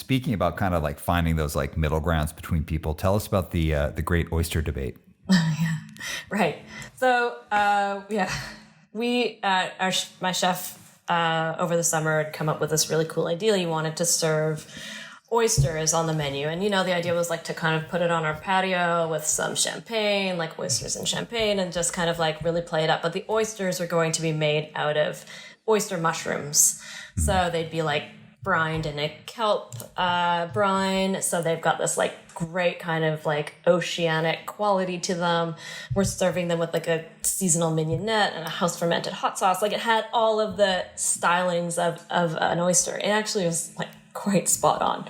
speaking about kind of like finding those like middle grounds between people, tell us about the great oyster debate. Yeah, right. So my chef over the summer had come up with this really cool idea. He wanted to serve oysters on the menu, and the idea was like to kind of put it on our patio with some champagne, like oysters and champagne, and just kind of like really play it up. But the oysters are going to be made out of oyster mushrooms, so they'd be like brined in a kelp brine, so they've got this like great kind of like oceanic quality to them. We're serving them with like a seasonal mignonette and a house fermented hot sauce. Like it had all of the stylings of an oyster. It actually was like quite spot on.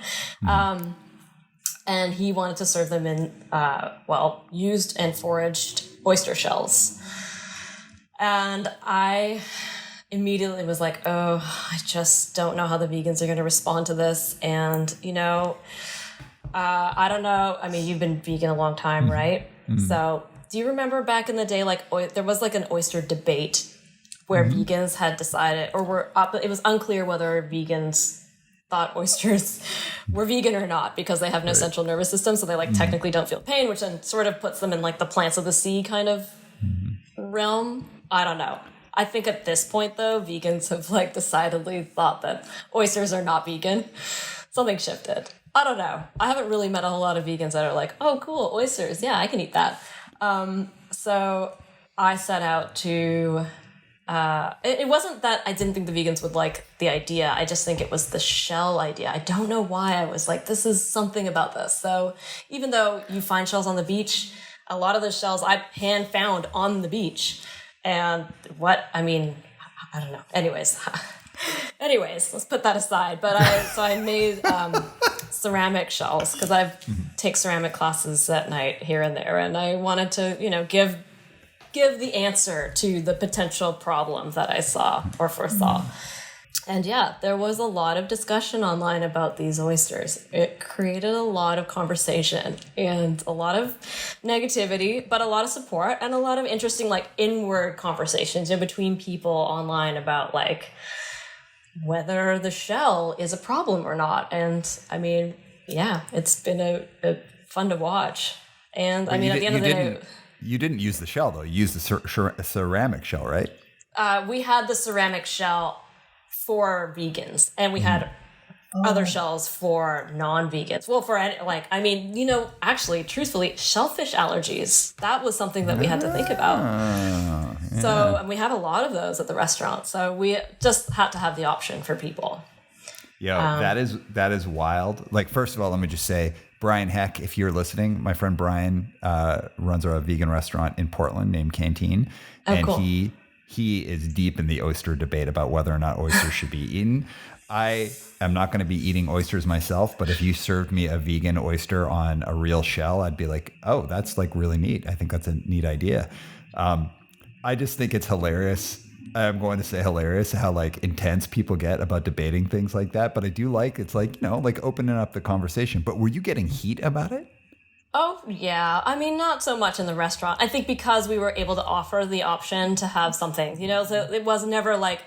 And he wanted to serve them in used and foraged oyster shells. And I immediately was like, oh, I just don't know how the vegans are going to respond to this. And, I don't know. I mean, you've been vegan a long time, right? So do you remember back in the day, like there was like an oyster debate where vegans had decided, or it was unclear whether vegans thought oysters were vegan or not, because they have no central nervous system. So they like technically don't feel pain, which then sort of puts them in like the plants of the sea kind of realm. I don't know. I think at this point, though, vegans have like decidedly thought that oysters are not vegan. Something shifted. I don't know. I haven't really met a whole lot of vegans that are like, oh, cool, oysters. Yeah, I can eat that. So I set out to... it wasn't that I didn't think the vegans would like the idea. I just think it was the shell idea. I don't know why I was like, this is something about this. So even though you find shells on the beach, a lot of those shells I hand found on the beach. And I don't know. Anyways, let's put that aside. But I made ceramic shells, because I take ceramic classes at night here and there. And I wanted to, give the answer to the potential problem that I saw or foresaw. And yeah, there was a lot of discussion online about these oysters. It created a lot of conversation and a lot of negativity, but a lot of support and a lot of interesting like inward conversations between people online about like whether the shell is a problem or not. And I mean, yeah, it's been a fun to watch. And I mean, at the end of the day... You didn't use the shell, though. You used the ceramic shell, right? We had the ceramic shell for vegans, and we had other shells for non-vegans. Well, actually, truthfully, shellfish allergies, that was something that we had to think about. Yeah. So, and we have a lot of those at the restaurant. So we just had to have the option for people. Yeah, that is wild. Like, first of all, let me just say, Brian Heck, if you're listening, my friend Brian runs a vegan restaurant in Portland named Canteen. And cool. He is deep in the oyster debate about whether or not oysters should be eaten. I am not going to be eating oysters myself, but if you served me a vegan oyster on a real shell, I'd be like, oh, that's like really neat. I think that's a neat idea. I just think it's hilarious. I'm going to say hilarious how like intense people get about debating things like that. But I do like, it's like, like opening up the conversation. But were you getting heat about it? Oh, yeah. I mean, not so much in the restaurant. I think because we were able to offer the option to have something, so it was never like,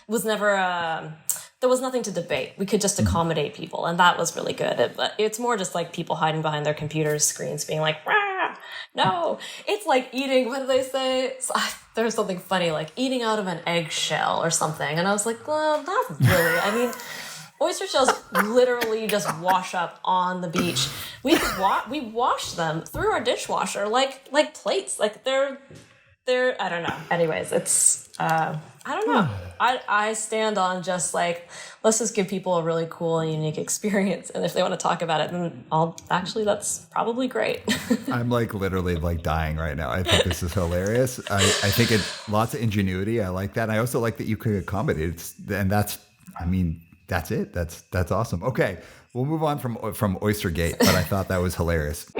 there was nothing to debate. We could just accommodate people. And that was really good. It's more just like people hiding behind their computers screens being like, rah! No, it's like eating, what do they say? There's something funny, like eating out of an eggshell or something. And I was like, well, not really. I mean, oyster shells literally just wash up on the beach. We wash them through our dishwasher like plates. Like they're I don't know. Anyways, it's I don't know. I stand on just like, let's just give people a really cool and unique experience. And if they want to talk about it, then that's probably great. I'm like literally like dying right now. I think this is hilarious. I think it's lots of ingenuity. I like that. And I also like that you could accommodate it. And that's it. That's awesome. Okay. We'll move on from Oystergate, but I thought that was hilarious.